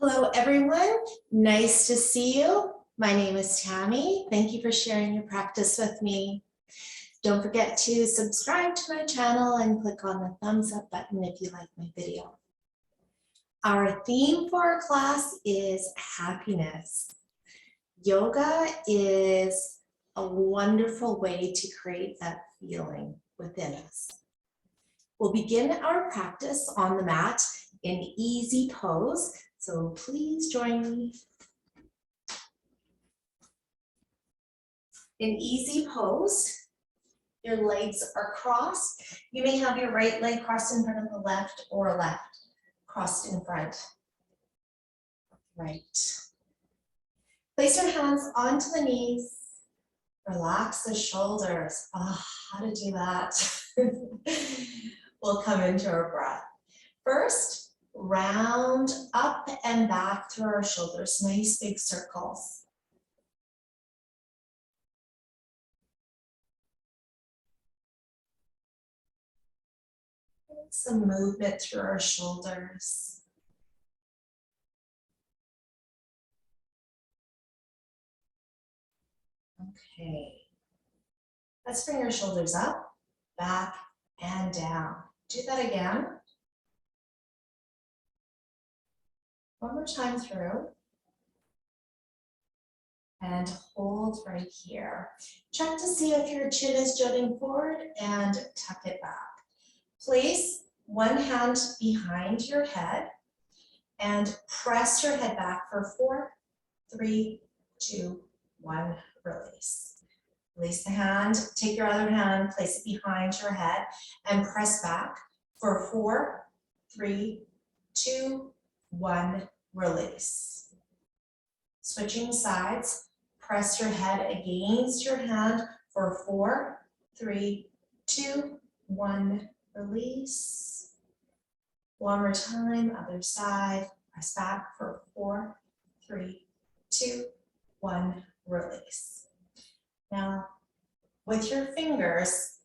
Hello, everyone. Nice to see you. My name is Tammy. Thank you for sharing your practice with me. Don't forget to subscribe to my channel and click on the thumbs up button if you like my video. Our theme for our class is happiness. Yoga is a wonderful way to create that feeling within us. We'll begin our practice on the mat in easy pose. So please join me. In easy pose, your legs are crossed. You may have your right leg crossed in front of the left or left crossed in front. Right. Place your hands onto the knees. Relax the shoulders. Oh, how to do that? We'll come into our breath. First, round up and back through our shoulders, nice big circles. Some movement through our shoulders. Okay. Let's bring your shoulders up, back, and down. Do that again. One more time through. And hold right here. Check to see if your chin is jutting forward and tuck it back. Place one hand behind your head and press your head back for 4, 3, 2, 1, release. Release the hand, take your other hand, place it behind your head and press back for 4, 3, 2, 1, release. Switching sides, press your head against your hand for 4, 3, 2, 1, release. One more time, other side, press back for 4, 3, 2, 1, release. Now, with your fingers,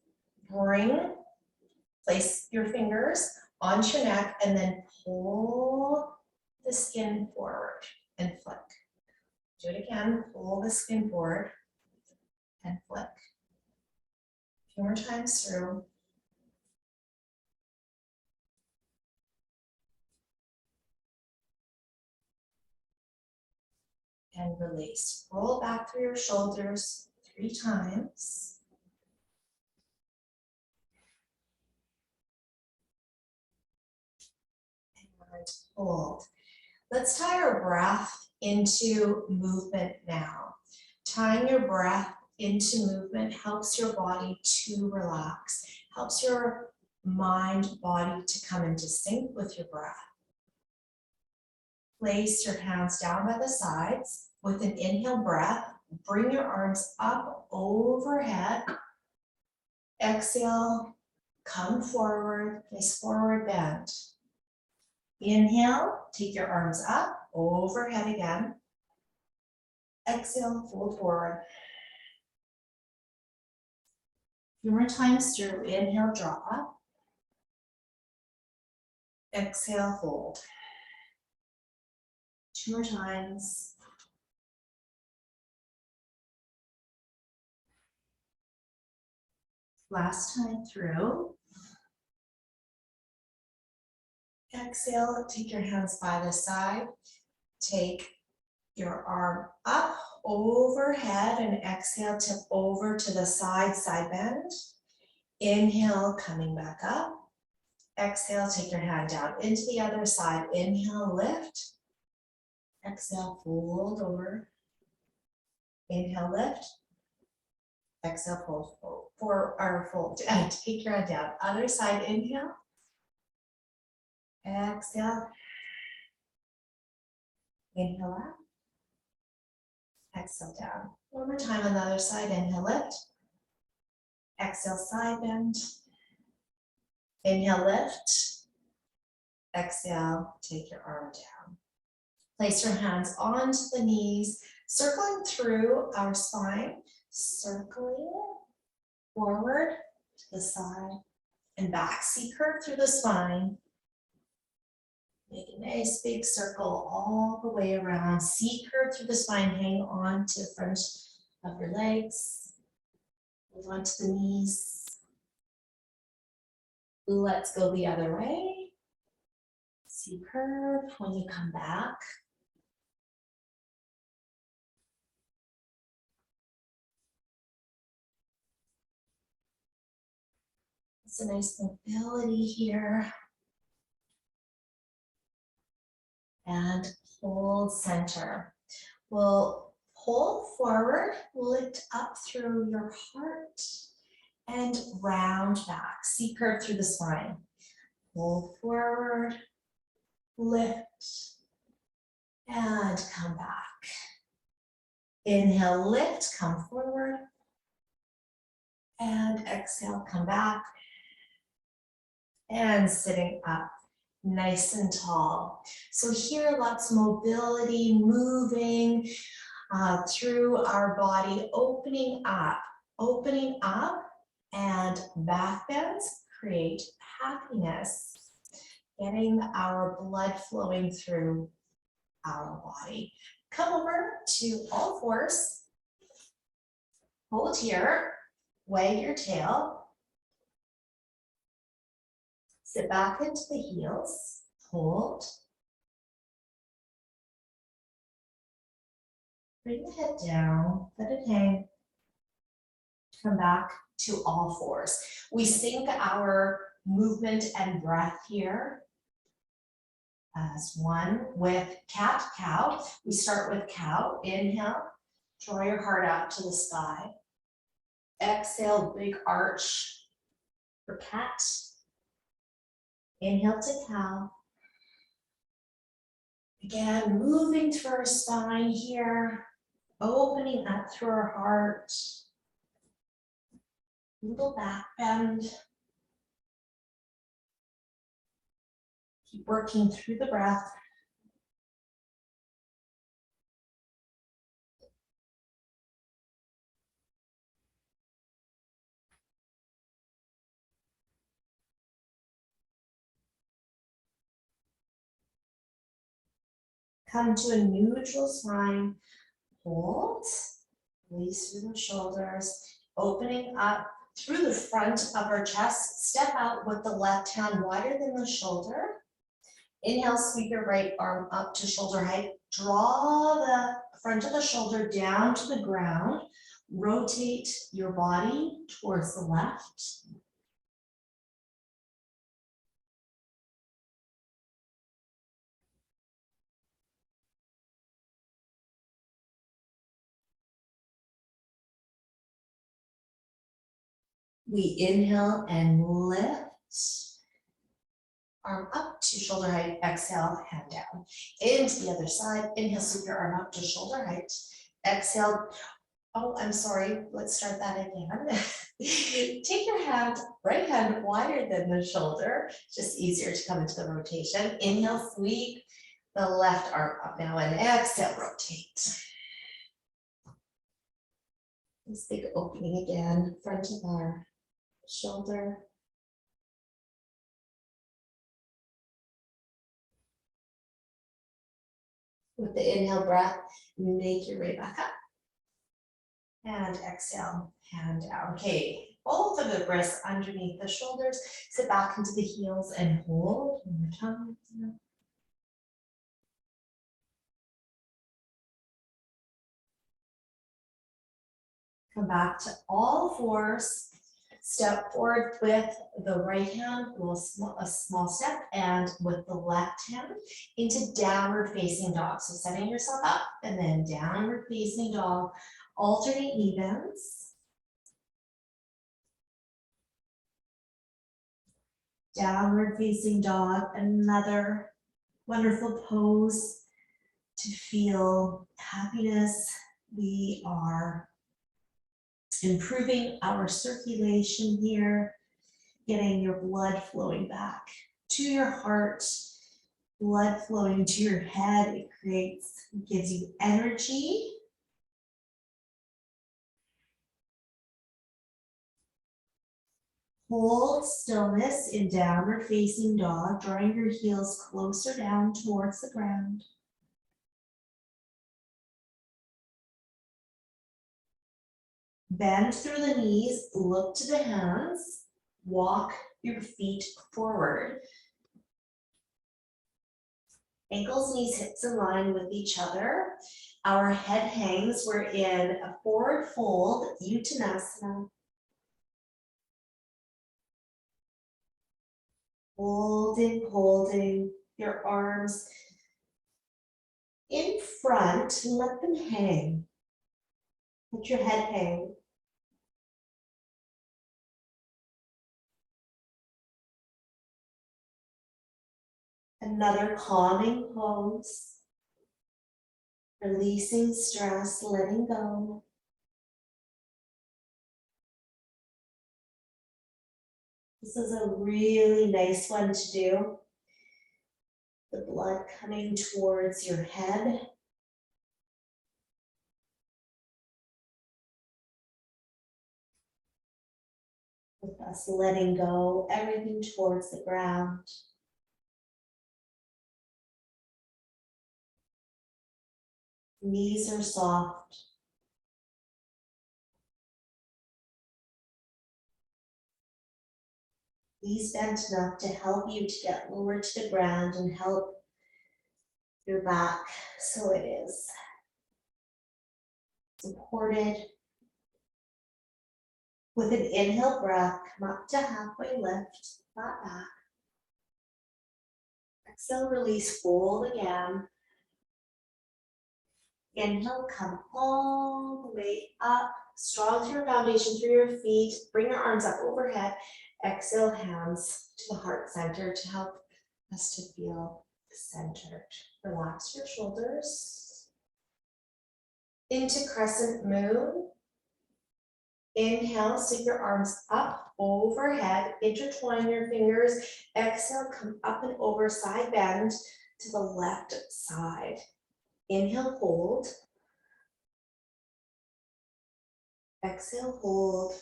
place your fingers onto your neck and then pull the skin forward and flick. Do it again, pull the skin forward and flick. A few more times through. And release. Roll back through your shoulders 3 times. And hold. Let's tie our breath into movement now. Tying your breath into movement helps your body to relax, helps your mind, body to come into sync with your breath. Place your hands down by the sides. With an inhale breath, bring your arms up overhead. Exhale, come forward, nice forward bend. Inhale, take your arms up, overhead again. Exhale, fold forward. A few more times through. Inhale, draw up. Exhale, fold. 2 more times. Last time through. Exhale, take your hands by the side. Take your arm up overhead and exhale, tip over to the side, side bend. Inhale, coming back up. Exhale, take your hand down into the other side. Inhale, lift. Exhale, fold over. Inhale, lift. Exhale, fold, fold. And take your hand down. Other side, inhale. Exhale. Inhale up. Exhale down. One more time on the other side. Inhale, lift. Exhale, side bend. Inhale, lift. Exhale, take your arm down. Place your hands onto the knees, circling through our spine, circling forward to the side and back. See curve through the spine. Make Nice big circle all the way around. C curve through the spine. Hang on to the front of your legs. Hold on to the knees. Let's go the other way. C curve when you come back. It's a nice mobility here. And hold center. We'll pull forward, lift up through your heart, and round back. C curve through the spine. Pull forward, lift, and come back. Inhale, lift, come forward. And exhale, come back. And sitting up, nice and tall. So here, lots of mobility, moving through our body, opening up, and back bends create happiness, getting our blood flowing through our body. Come over to all fours, hold here, wag your tail, sit back into the heels, hold. Bring the head down, let it hang. Come back to all fours. We sync our movement and breath here as one with cat, cow. We start with cow. Inhale, draw your heart out to the sky. Exhale, big arch for cat. Inhale to cow. Again, moving through our spine here, opening up through our heart. Little back bend. Keep working through the breath. Come to a neutral spine. Hold. Release through the shoulders. Opening up through the front of our chest. Step out with the left hand wider than the shoulder. Inhale, sweep your right arm up to shoulder height. Draw the front of the shoulder down to the ground. Rotate your body towards the left. We inhale and lift. Arm up to shoulder height, exhale, hand down. Into the other side, inhale, sweep your arm up to shoulder height. Exhale, oh, I'm sorry, let's start that again. Take your hand, right hand wider than the shoulder, just easier to come into the rotation. Inhale, sweep the left arm up now, and exhale, rotate. This big opening again, front of our shoulder. With the inhale breath, make your way back up. And exhale, hand down. Okay, both of the wrists underneath the shoulders. Sit back into the heels and hold. One more time. Come back to all fours. Step forward with the right hand, a small step, and with the left hand into downward facing dog. So setting yourself up and then downward facing dog. Alternate knee bends. Downward facing dog, another wonderful pose to feel happiness. We are improving our circulation here, getting your blood flowing back to your heart, blood flowing to your head. It gives you energy. Hold stillness in downward facing dog, drawing your heels closer down towards the ground. Bend through the knees, look to the hands, walk your feet forward. Ankles, knees, hips in line with each other. Our head hangs, we're in a forward fold, Uttanasana. Holding your arms in front, let them hang. Let your head hang. Another calming pose. Releasing stress, letting go. This is a really nice one to do. The blood coming towards your head. With us letting go, everything towards the ground. Knees are soft. Knees bent enough to help you to get lower to the ground and help your back so it is supported. With an inhale breath, come up to halfway lift, flat back. Exhale, release, fold again. Inhale, come all the way up. Strong through your foundation, through your feet. Bring your arms up overhead. Exhale, hands to the heart center to help us to feel centered. Relax your shoulders. Into crescent moon. Inhale, sweep your arms up overhead. Intertwine your fingers. Exhale, come up and over, side bend to the left side. Inhale, hold. Exhale, hold.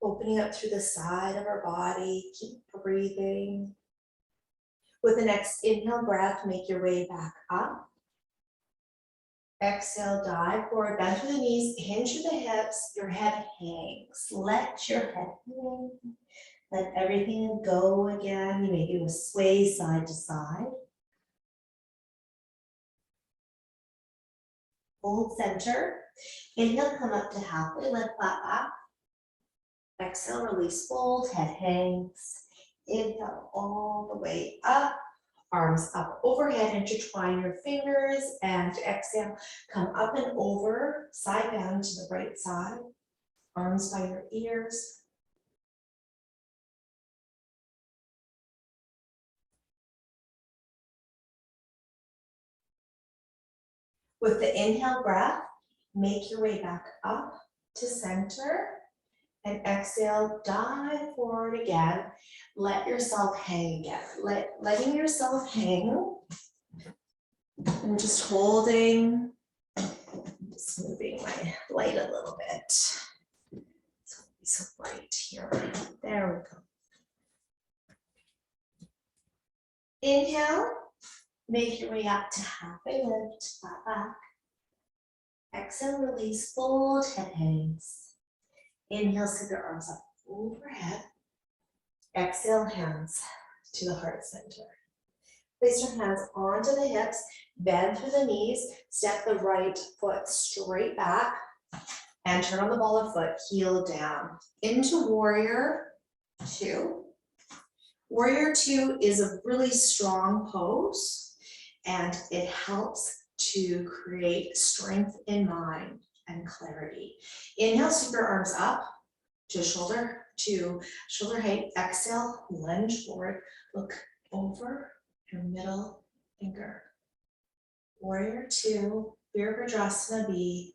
Opening up through the side of our body. Keep breathing. With the next inhale breath, make your way back up. Exhale, dive forward, bend through the knees, hinge through the hips, your head hangs. Let your head hang. Let everything go again. You may do a sway side to side. Hold center. Inhale, come up to halfway lift, flat back. Exhale, release, fold, head hangs. Inhale, all the way up. Arms up overhead, intertwine your fingers, and exhale, come up and over, side bend to the right side. Arms by your ears. With the inhale breath, make your way back up to center. And exhale, dive forward again. Let yourself hang again. Letting yourself hang. And just holding. Just moving my light a little bit. It's going to be so bright here. There we go. Inhale. Make your way up to halfway lift, flat back. Exhale, release, fold, head hangs. Inhale, send your arms up overhead. Exhale, hands to the heart center. Place your hands onto the hips, bend through the knees, step the right foot straight back, and turn on the ball of foot, heel down. Into warrior two. Warrior two is a really strong pose, and it helps to create strength in mind and clarity. Inhale, sweep your arms up to shoulder height. Exhale, lunge forward, look over your middle finger. Warrior two, Virabhadrasana B.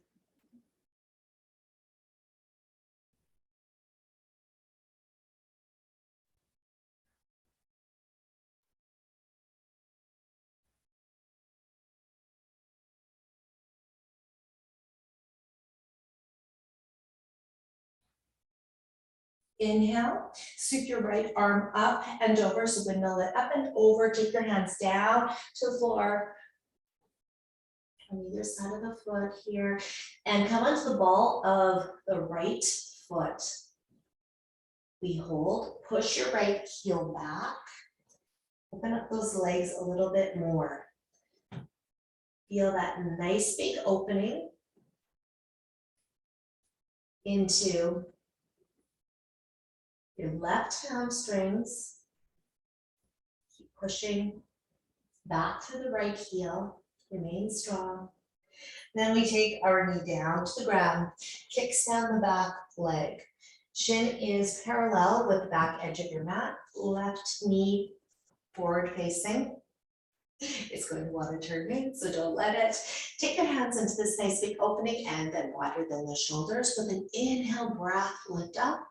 Inhale, sweep your right arm up and over, so windmill it up and over, take your hands down to the floor on either side of the foot here, and come onto the ball of the right foot. We hold, push your right heel back, open up those legs a little bit more. Feel that nice big opening into your left hamstrings. Keep pushing back through the right heel, remain strong. Then we take our knee down to the ground, kicks down the back leg. Shin is parallel with the back edge of your mat, left knee forward facing. It's going to want to turn in, so don't let it. Take your hands into this nice big opening and then wider than the shoulders. With an inhale breath, lift up.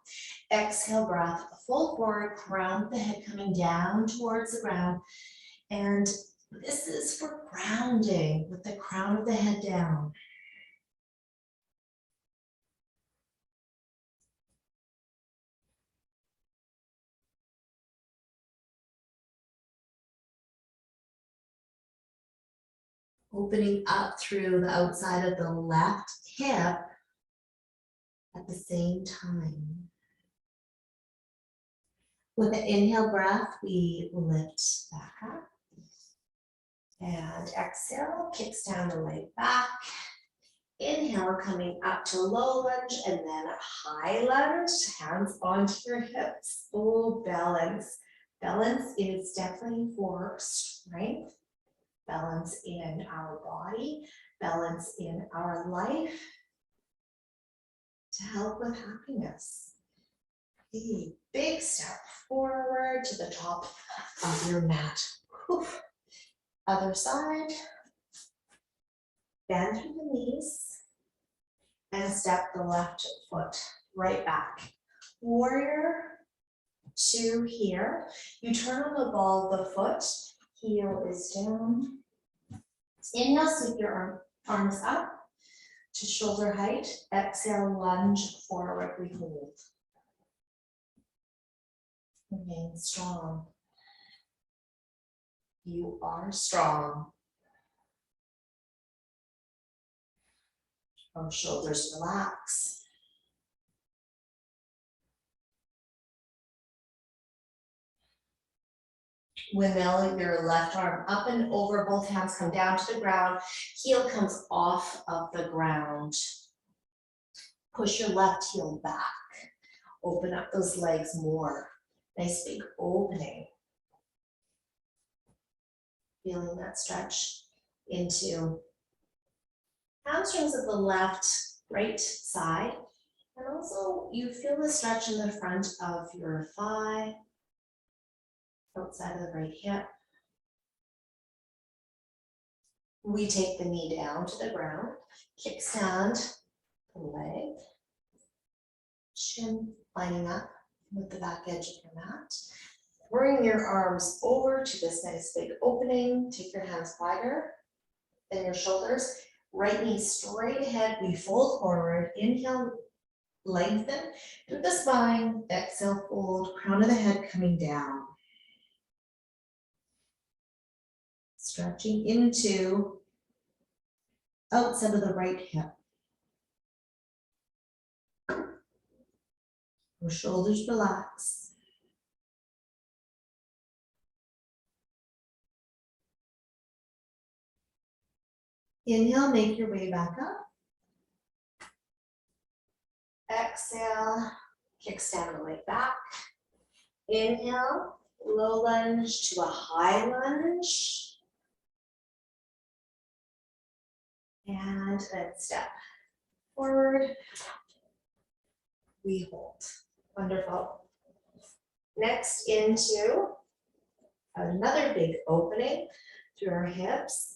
Exhale breath, fold forward, crown of the head coming down towards the ground. And this is for grounding with the crown of the head down. Opening up through the outside of the left hip at the same time. With an inhale breath, we lift back up. And exhale, kicks down the leg back. Inhale, coming up to low lunge and then a high lunge, hands onto your hips. Oh, balance. Balance is definitely for strength. Balance in our body, balance in our life to help with happiness. A big step forward to the top of your mat. Whew. Other side. Bend through the knees and step the left foot right back. Warrior two here. You turn on the ball of the foot, heel is down. Inhale, sweep your arms up to shoulder height. Exhale, lunge forward, we hold. Remain strong. You are strong. Our shoulders relax. Windmill your left arm up and over, both hands come down to the ground, heel comes off of the ground. Push your left heel back. Open up those legs more. Nice big opening. Feeling that stretch into hamstrings of the left, right side. And also you feel the stretch in the front of your thigh, outside of the right hip. We take the knee down to the ground, kickstand the leg, shin lining up with the back edge of your mat. Bring your arms over to this nice big opening. Take your hands wider than your shoulders. Right knee straight ahead. We fold forward. Inhale, lengthen through the spine. Exhale, fold. Crown of the head coming down. Stretching into outside of the right hip. Your shoulders relax. Inhale, make your way back up. Exhale, kickstand the leg back. Inhale, low lunge to a high lunge. And then step forward. We hold. Wonderful. Next into another big opening through our hips.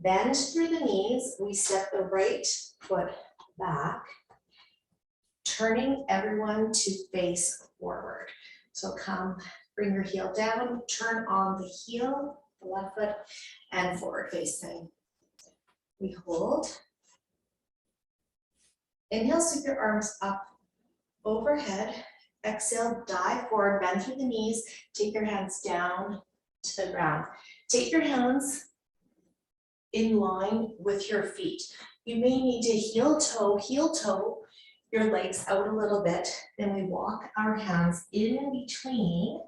Bend through the knees. We step the right foot back, turning everyone to face forward. So come, bring your heel down, turn on the heel, the left foot, and forward facing. We hold. Inhale, sweep your arms up overhead. Exhale, dive forward, bend through the knees. Take your hands down to the ground. Take your hands in line with your feet. You may need to heel toe your legs out a little bit. Then we walk our hands in between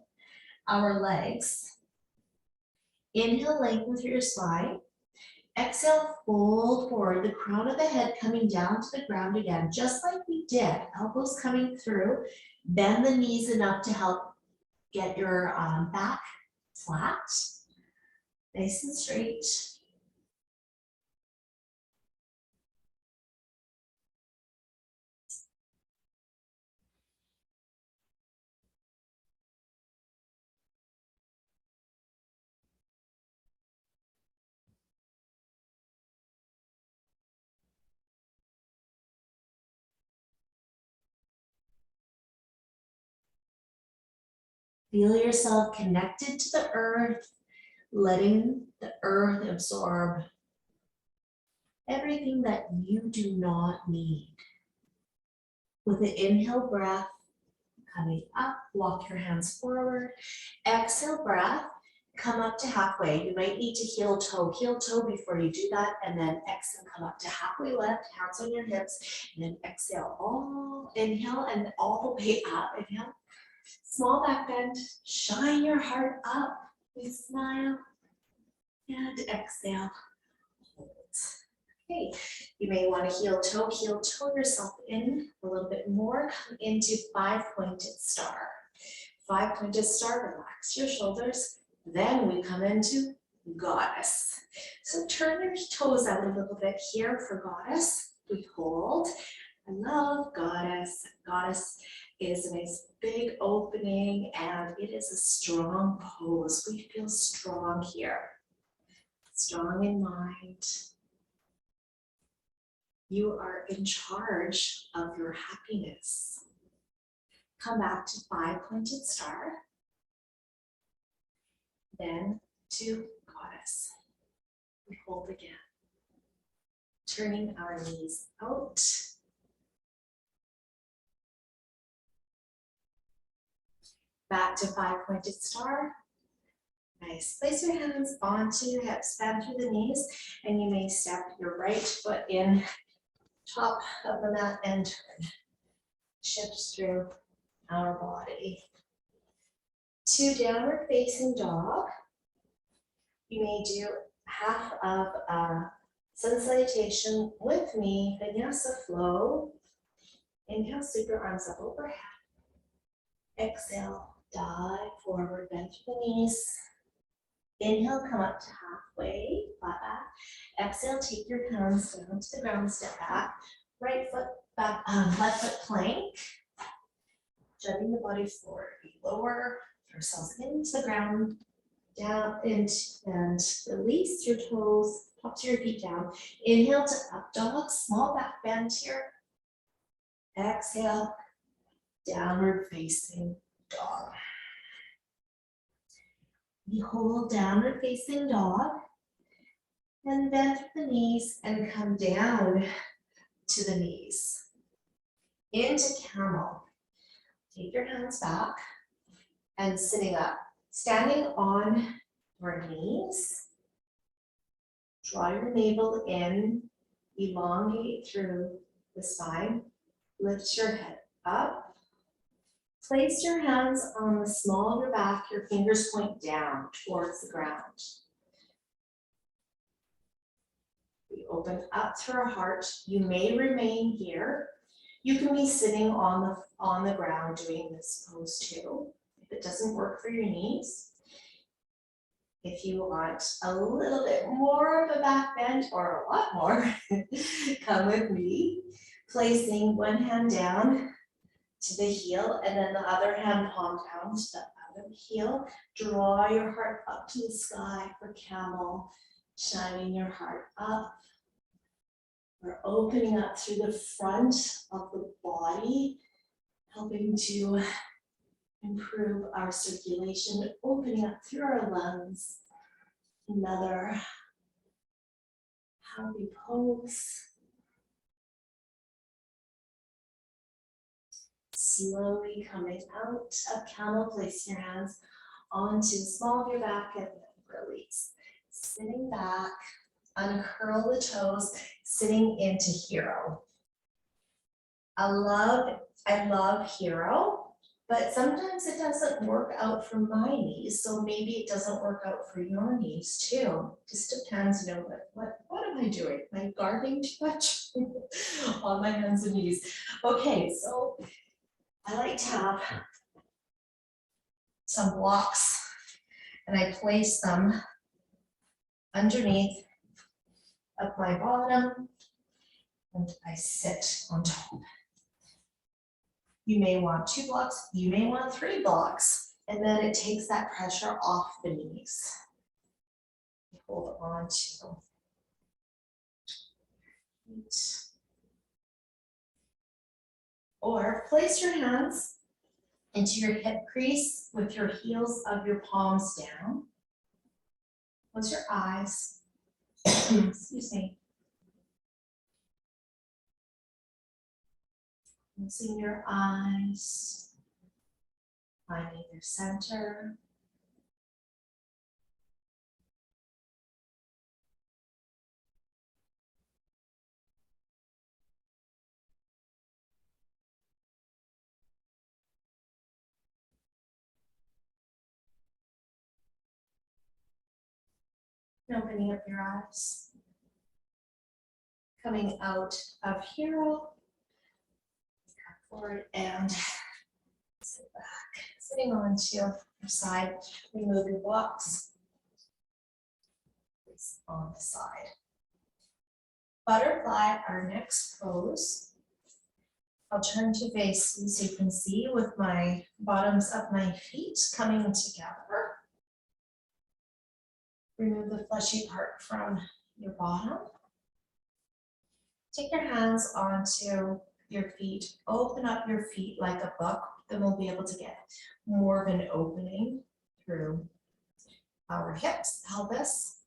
our legs. Inhale, lengthen through your spine. Exhale, fold forward, the crown of the head coming down to the ground again, just like we did. Elbows coming through. Bend the knees enough to help get your back flat, nice and straight. Feel yourself connected to the earth, letting the earth absorb everything that you do not need. With the inhale breath, coming up, walk your hands forward. Exhale breath, come up to halfway. You might need to heel toe before you do that, and then exhale, come up to halfway lift, hands on your hips, and then exhale, inhale, and all the way up, inhale. Small back bend, shine your heart up. We smile and exhale. Hold. Okay, you may want to heel toe yourself in a little bit more. Come into 5-pointed star. 5-pointed star, relax your shoulders. Then we come into goddess. So turn your toes out a little bit here for goddess. We hold. I love goddess. Goddess is a nice big opening and it is a strong pose. We feel strong here. Strong in mind. You are in charge of your happiness. Come back to 5-pointed star. Then to goddess. We hold again. Turning our knees out. Back to 5-pointed star. Nice. Place your hands onto your hips, bend through the knees, and you may step your right foot in, top of the mat, and turn. Shifts through our body. To downward facing dog. You may do half of sun salutation with me, vinyasa flow. Inhale, sweep your arms up overhead. Exhale, dive forward, bend through the knees. Inhale, come up to halfway, flat back. Exhale, take your hands down to the ground, step back. Right foot back, left foot plank. Jutting the body forward. We lower ourselves into the ground, down into, and release your toes, tops of your feet down. Inhale to up dog, small back bend here. Exhale, downward facing dog. We hold downward facing dog and bend through the knees and come down to the knees. Into camel. Take your hands back and sitting up. Standing on your knees. Draw your navel in, elongate through the spine. Lift your head up. Place your hands on the small of your back, your fingers point down towards the ground. We open up through our heart. You may remain here. You can be sitting on the ground doing this pose too, if it doesn't work for your knees. If you want a little bit more of a back bend or a lot more, come with me. Placing one hand down to the heel and then the other hand palm down to the other heel. Draw your heart up to the sky for camel, shining your heart up. We're opening up through the front of the body, helping to improve our circulation, opening up through our lungs. Another happy pose. slowly coming out of camel, place your hands onto the small of your back and release. Sitting back, uncurl the toes, sitting into hero. I love hero, but sometimes it doesn't work out for my knees, so maybe it doesn't work out for your knees too. Just depends, you know, what am I doing? Am I gardening too much on my hands and knees? Okay, so I like to have some blocks and I place them underneath of my bottom and I sit on top. You may want 2 blocks, you may want 3 blocks, and then it takes that pressure off the knees. Hold on to feet. Or place your hands into your hip crease with your heels of your palms down. Close your eyes. Excuse me. Closing your eyes, finding your center. Opening up your eyes. Coming out of hero. Forward and sit back. Sitting onto your side. Remove your blocks. Place on the side. Butterfly, our next pose. I'll turn to face you so you can see with my bottoms of my feet coming together. Remove the fleshy part from your bottom. Take your hands onto your feet. Open up your feet like a book. Then we'll be able to get more of an opening through our hips, pelvis.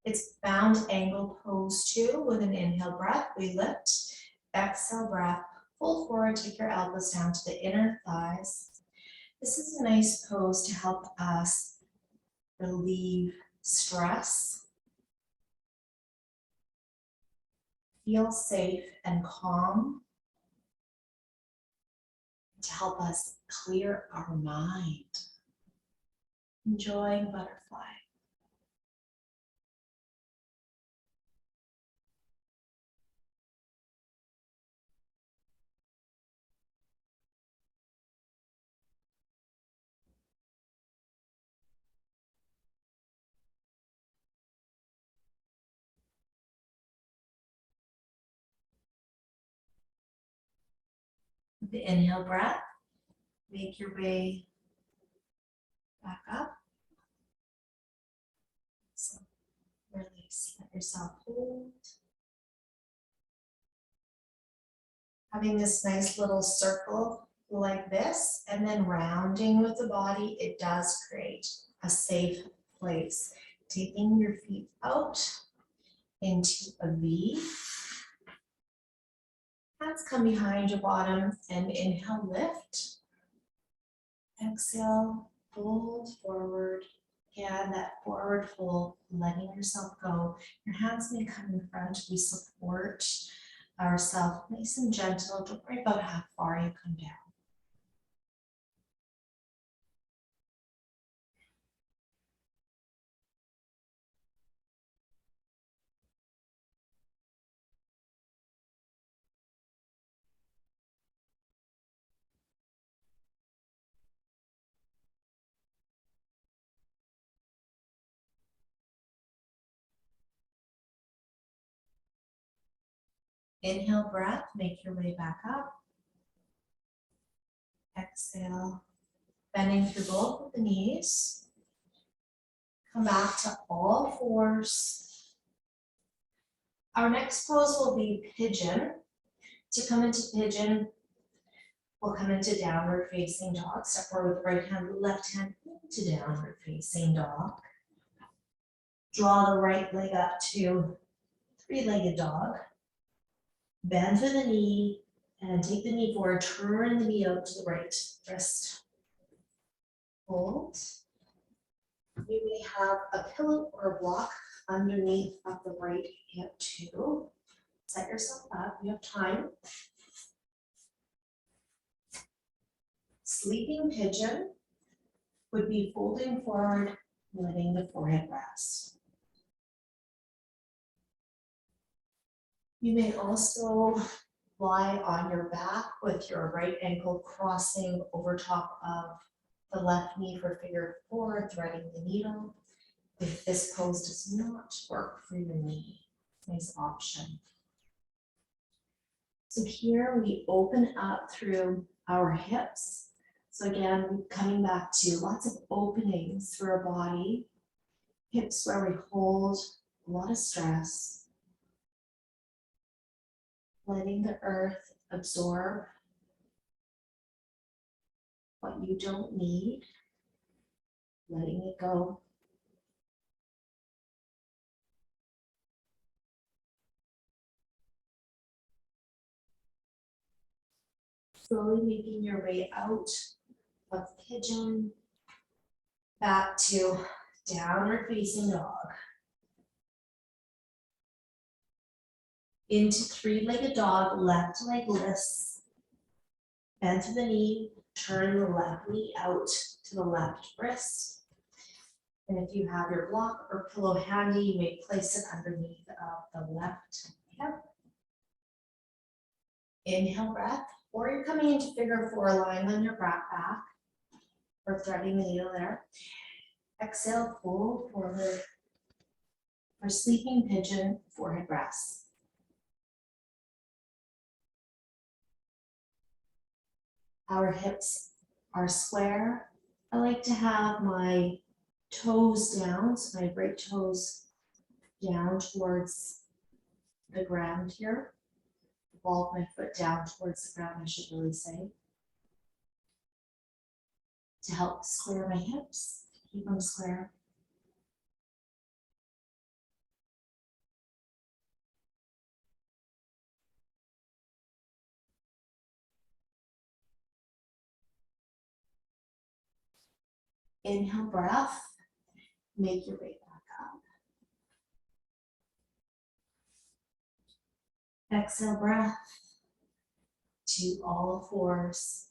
It's bound angle pose too. With an inhale breath, we lift. Exhale breath, fold forward, take your elbows down to the inner thighs. This is a nice pose to help us relieve stress, feel safe and calm, to help us clear our mind. Enjoying butterfly. With the inhale breath, make your way back up. So release, let yourself hold. Having this nice little circle like this, and then rounding with the body, it does create a safe place. Taking your feet out into a V. Hands come behind your bottom and inhale, lift. Exhale, fold forward. Again, that forward fold, letting yourself go. Your hands may come in front. We support ourselves nice and gentle. Don't worry about how far you come down. Inhale breath, make your way back up. Exhale, bending through both of the knees. Come back to all fours. Our next pose will be pigeon. To come into pigeon, we'll come into downward facing dog. Step forward with the right hand, left hand into downward facing dog. Draw the right leg up to three-legged dog. Bend to the knee, And take the knee forward, turn the knee out to the right wrist. Hold. You may have a pillow or a block underneath of the right hip too. Set yourself up, you have time. Sleeping pigeon would be folding forward, letting the forehead rest. You may also lie on your back with your right ankle crossing over top of the left knee for figure four, threading the needle. If this pose does not work for your knee, nice option. So here we open up through our hips. So again, coming back to lots of openings through our body. Hips where we hold a lot of stress. Letting the earth absorb what you don't need. Letting it go. Slowly making your way out of pigeon, back to downward facing dog. Into three-legged dog, left leg lifts, bend to the knee, turn the left knee out to the left wrist. And if you have your block or pillow handy, you may place it underneath of the left hip. Inhale breath, or you're coming into figure four, lying on your back, or threading the needle there. Exhale, fold forward for sleeping pigeon, forehead rest. Our hips are square. I like to have my toes down, so my right toes down towards the ground here. The ball of my foot down towards the ground, I should really say. To help square my hips, keep them square. Inhale breath, make your way back up. Exhale breath to all fours.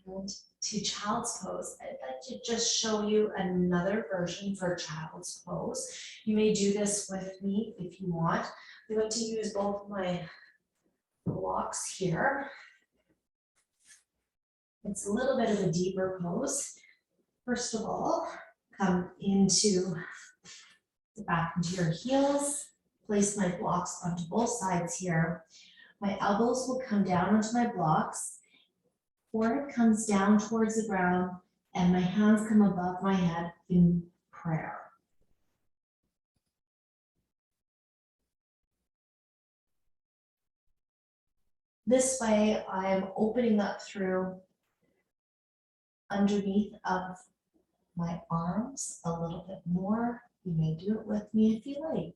And to child's pose, I'd like to just show you another version for child's pose. You may do this with me if you want. I'm going to use both of my blocks here. It's a little bit of a deeper pose. First of all, come into the back into your heels. Place my blocks onto both sides here. My elbows will come down onto my blocks. Forehead comes down towards the ground, and my hands come above my head in prayer. This way, I'm opening up through underneath of my arms a little bit more. You may do it with me if you like.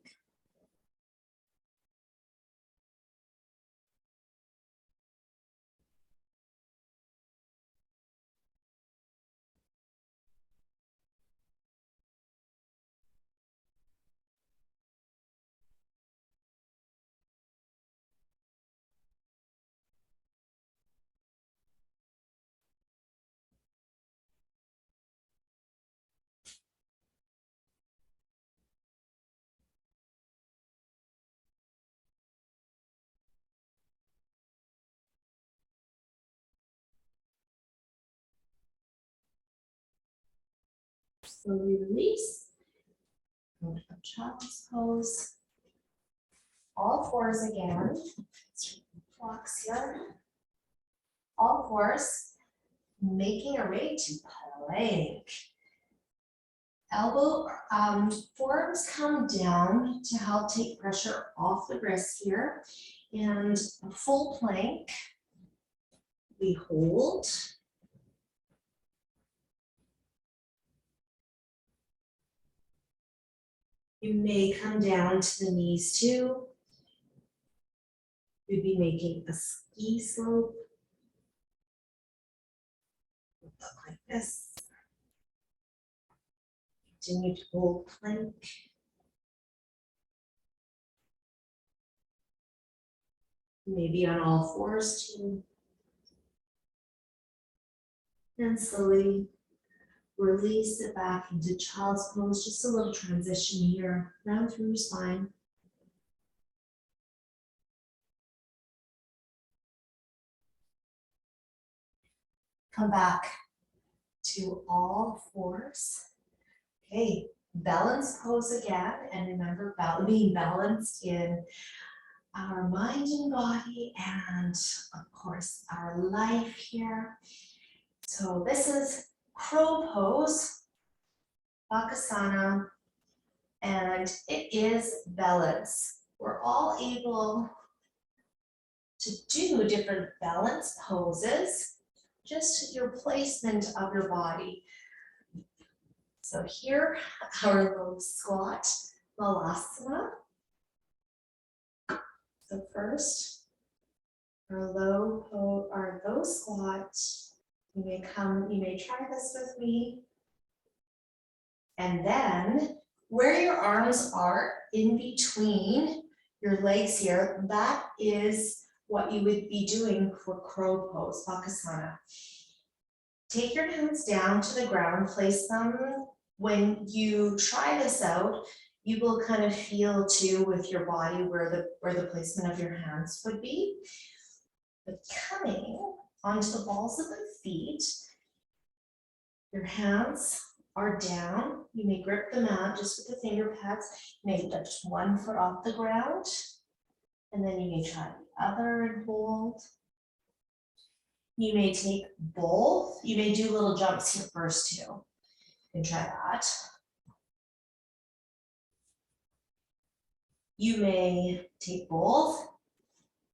Slowly release. Go to child's pose. All fours again. Blocks here. All fours. Making our way to plank. Elbow, forearms come down to help take pressure off the wrist here. And a full plank. We hold. You may come down to the knees too. We'd be making a ski slope. Look like this. Continue to hold plank. Maybe on all fours too. And slowly release it back into child's pose. Just a little transition here, down through your spine. Come back to all fours. Okay, balance pose again. And remember, being balanced in our mind and body and, of course, our life here. So this is crow pose, Bakasana, and it is balance. We're all able to do different balance poses, just your placement of your body. So here, our low squat, Malasana. So first, our low squat. You may try this with me. And then where your arms are in between your legs here, that is what you would be doing for crow pose, Bakasana. Take your hands down to the ground, place them. When you try this out, you will kind of feel too with your body where the placement of your hands would be. But coming onto the balls of the feet, your hands are down. You may grip the mat just with the finger pads. You may lift one foot off the ground, and then you may try the other and hold. You may take both. You may do little jumps here first too. You can try that. You may take both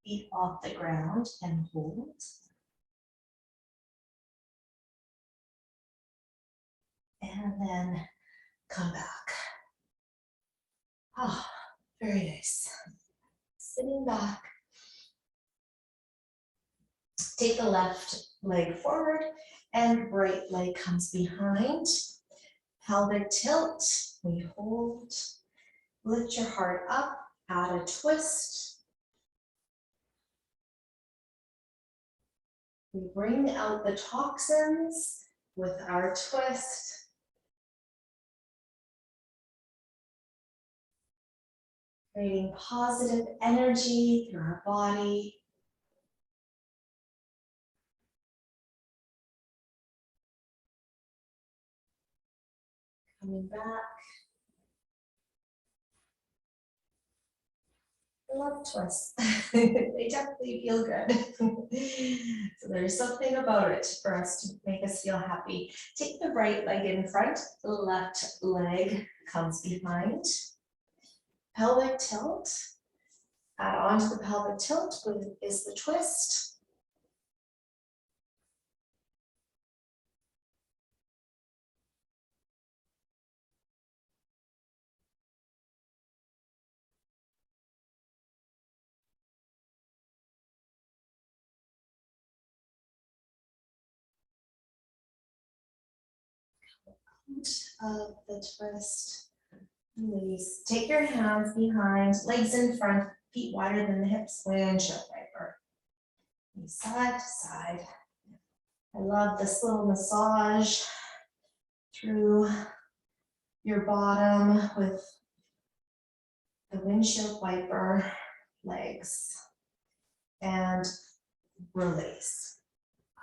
feet off the ground and hold. And then come back. Ah, very nice. Sitting back. Take the left leg forward and right leg comes behind. Pelvic tilt, we hold. Lift your heart up, add a twist. We bring out the toxins with our twist. Creating positive energy through our body. Coming back. I love twists. They definitely feel good. So there's something about it for us to make us feel happy. Take the right leg in front, the left leg comes behind. Pelvic tilt. Add on to the pelvic tilt is the twist. Of the twist. Release. Take your hands behind, legs in front, feet wider than the hips, windshield wiper. Side to side. I love this little massage through your bottom with the windshield wiper legs. And release.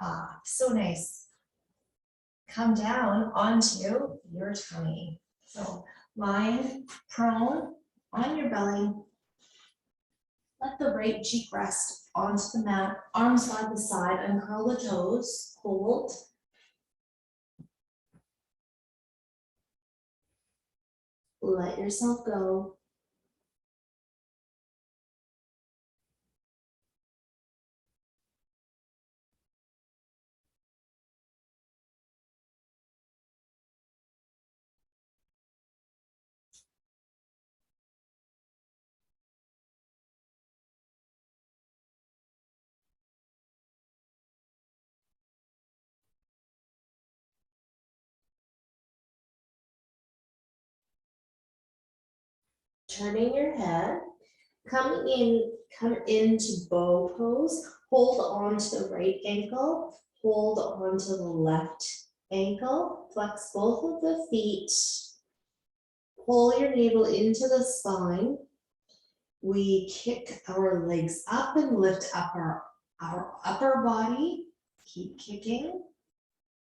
Ah, so nice. Come down onto your tummy. So lying prone on your belly. Let the right cheek rest onto the mat. Arms by the side, uncurl the toes. Hold. Let yourself go. Turning your head, come into bow pose. Hold on to the right ankle, hold on to the left ankle, flex both of the feet, pull your navel into the spine. We kick our legs up and lift up our upper body. Keep kicking,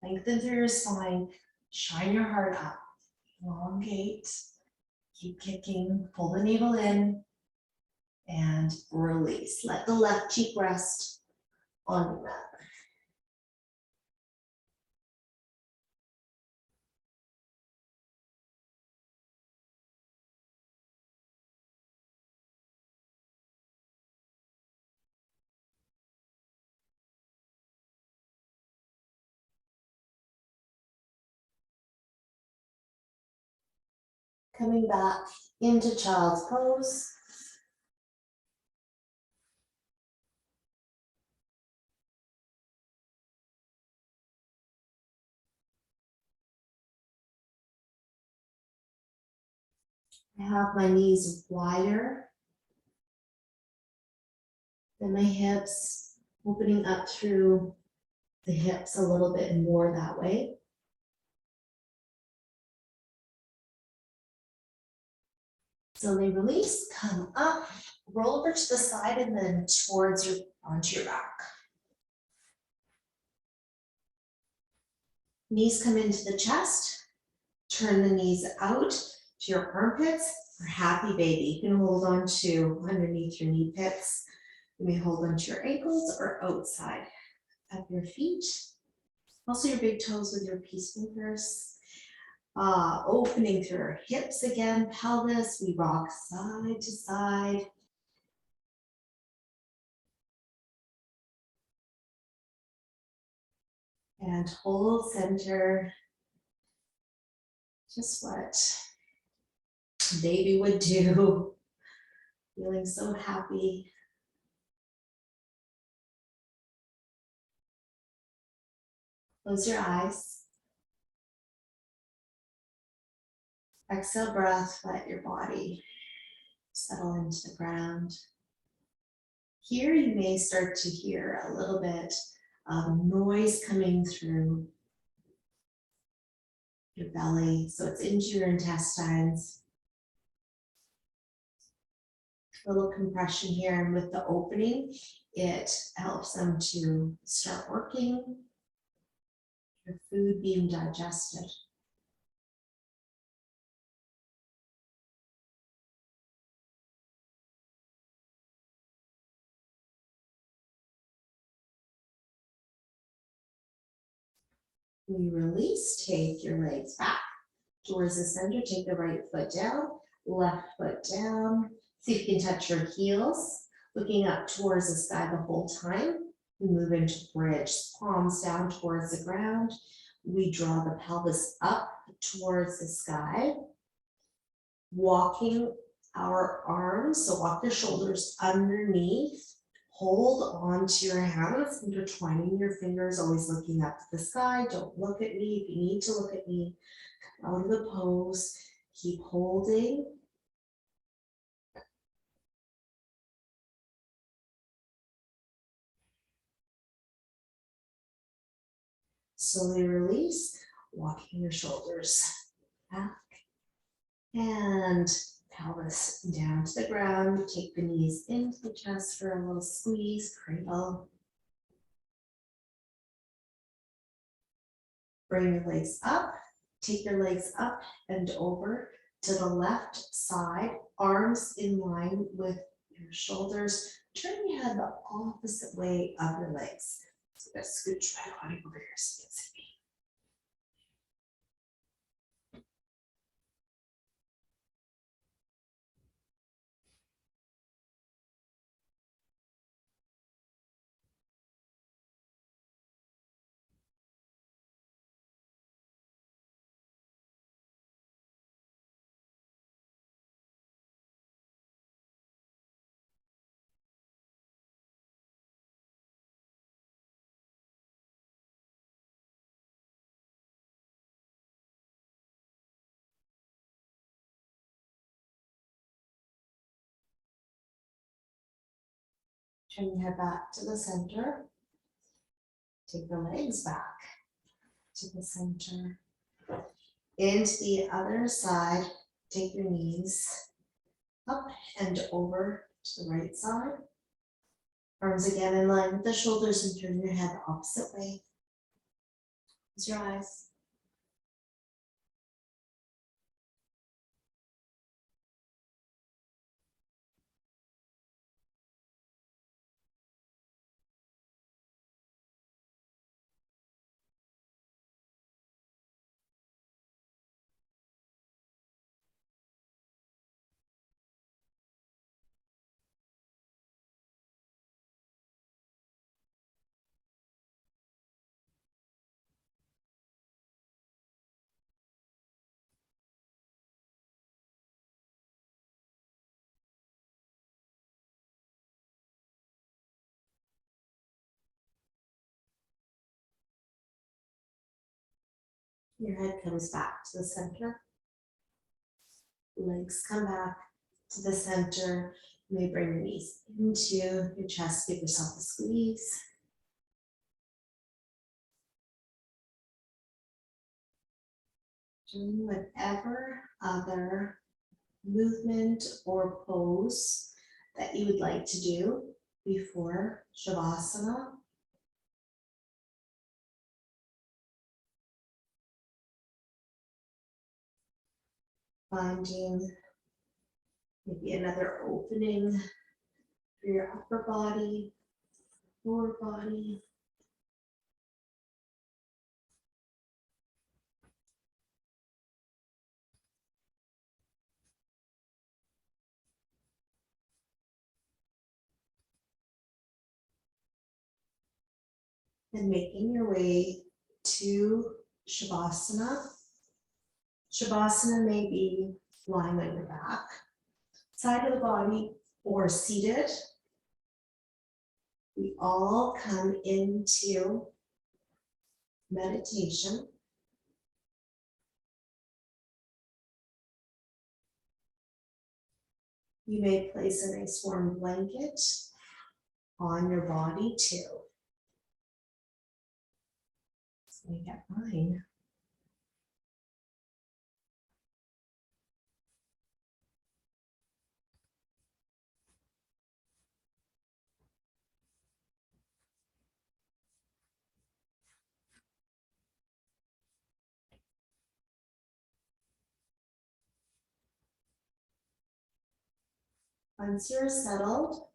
lengthen through your spine, shine your heart up, elongate, keep kicking, pull the navel in, and release. Let the left cheek rest on your mat. Coming back into child's pose. I have my knees wider than my hips, opening up through the hips a little bit more that way. Slowly release, come up, roll over to the side and then onto your back. Knees come into the chest, turn the knees out to your armpits for happy baby. You can hold on to underneath your knee pits. You may hold onto your ankles or outside of your feet. Also your big toes with your peace fingers. Opening through our hips again, pelvis. We rock side to side. And hold center. Just what baby would do. Feeling so happy. Close your eyes. Exhale breath, let your body settle into the ground. Here you may start to hear a little bit of noise coming through your belly. So it's into your intestines. A little compression here, and with the opening, it helps them to start working, your food being digested. We release, take your legs back towards the center, take the right foot down, left foot down. See if you can touch your heels, looking up towards the sky the whole time. We move into bridge, palms down towards the ground. We draw the pelvis up towards the sky, walking our arms, so walk the shoulders underneath. Hold on to your hands, intertwining your fingers, always looking up to the sky. Don't look at me. If you need to look at me, come out of the pose. Keep holding. Slowly release, walking your shoulders back and pelvis down to the ground. Take the knees into the chest for a little squeeze, cradle. Bring your legs up, take your legs up and over to the left side, arms in line with your shoulders. Turn your head the opposite way of your legs. So let's scooch right on over here so you can see me. Turn your head back to the center. Take the legs back to the center. Into the other side, take your knees up and over to the right side. Arms again in line with the shoulders and turn your head the opposite way. Close your eyes. Your head comes back to the center. Legs come back to the center. You may bring your knees into your chest. Give yourself a squeeze. Doing whatever other movement or pose that you would like to do before Shavasana. Finding maybe another opening for your upper body, lower body. And making your way to Shavasana. Shavasana may be lying on your back, side of the body, or seated. We all come into meditation. You may place a nice warm blanket on your body too. So I get mine. Once you're settled,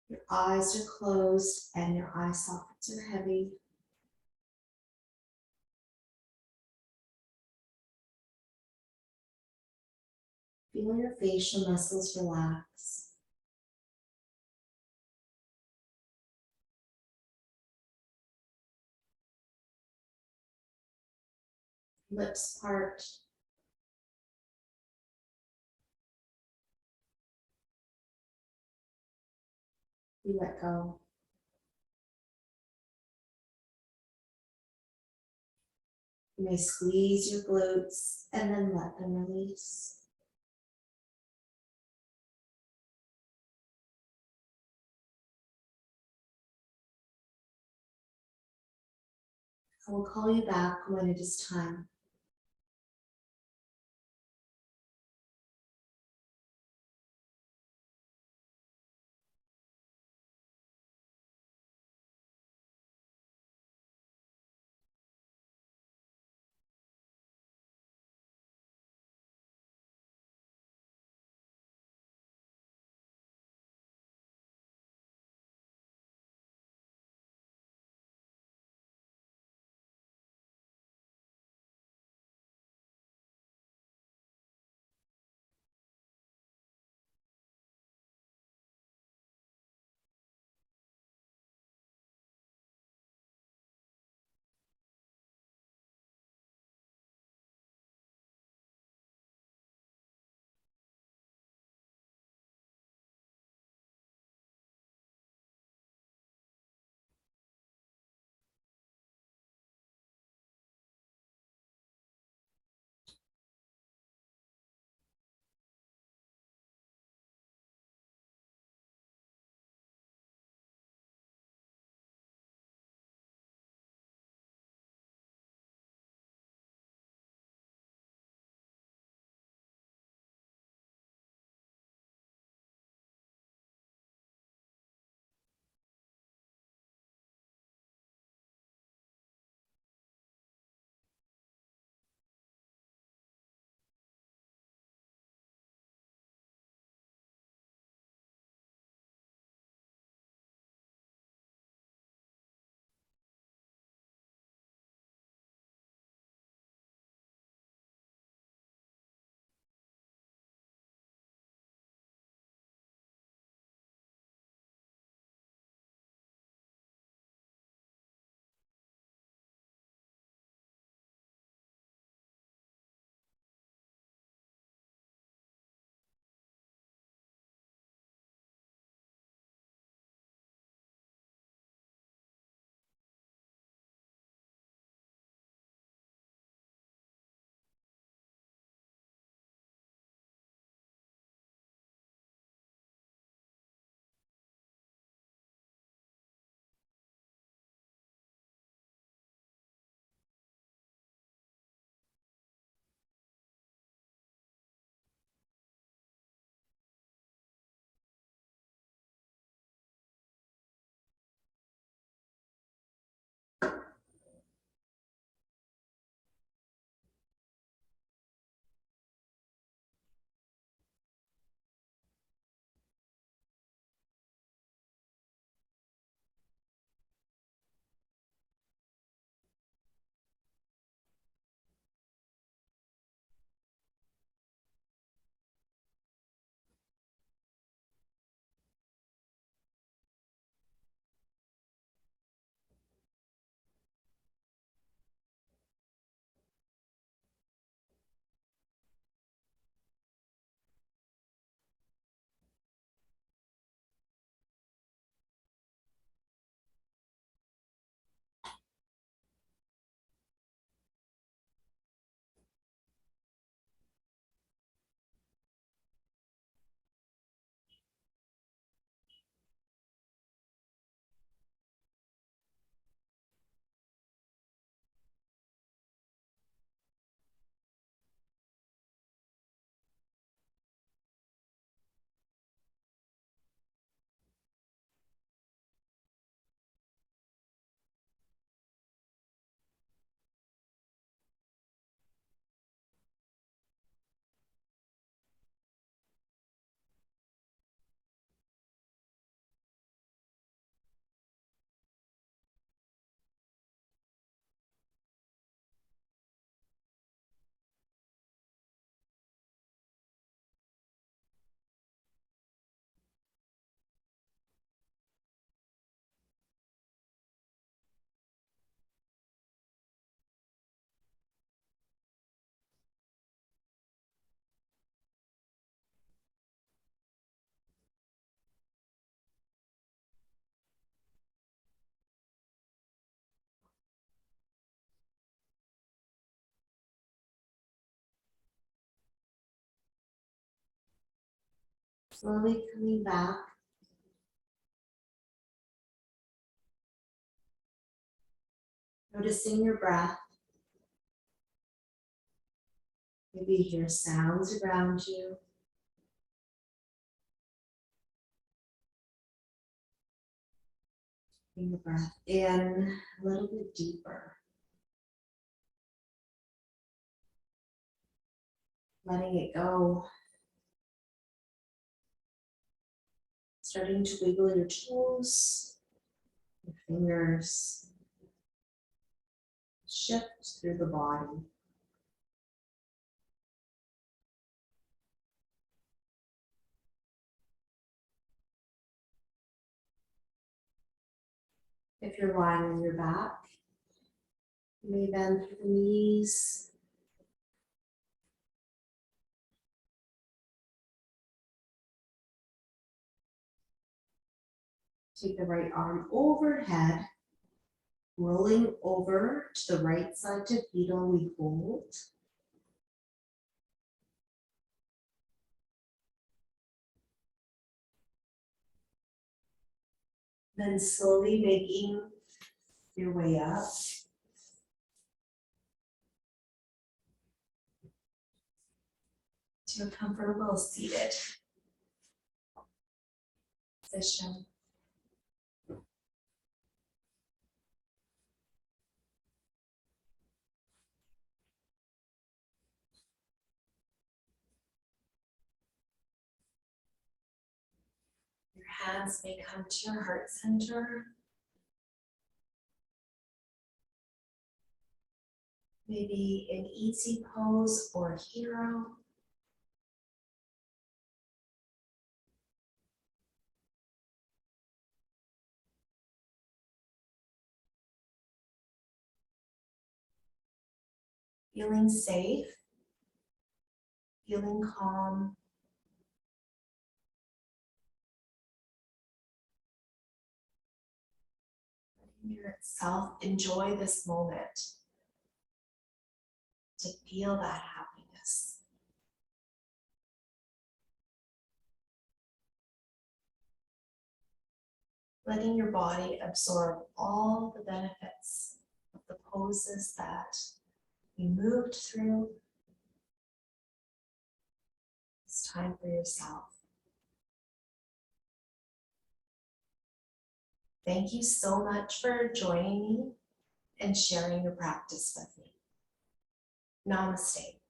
your eyes are closed and your eye sockets are heavy. Feel your facial muscles relax. Lips part. You let go. You may squeeze your glutes and then let them release. I will call you back when it is time. Slowly coming back. Noticing your breath. Maybe you hear sounds around you. Bring the breath in a little bit deeper. Letting it go. Starting to wiggle your toes, your fingers. Shift through the body. If you're lying on your back, you may bend through the knees. Take the right arm overhead, rolling over to the right side to fetal, we hold. Then slowly making your way up. To a comfortable seated position. Your hands may come to your heart center. Maybe an easy pose or hero. Feeling safe, feeling calm. Letting yourself enjoy this moment. To feel that happiness. Letting your body absorb all the benefits of the poses that you moved through. It's time for yourself. Thank you so much for joining me and sharing your practice with me. Namaste.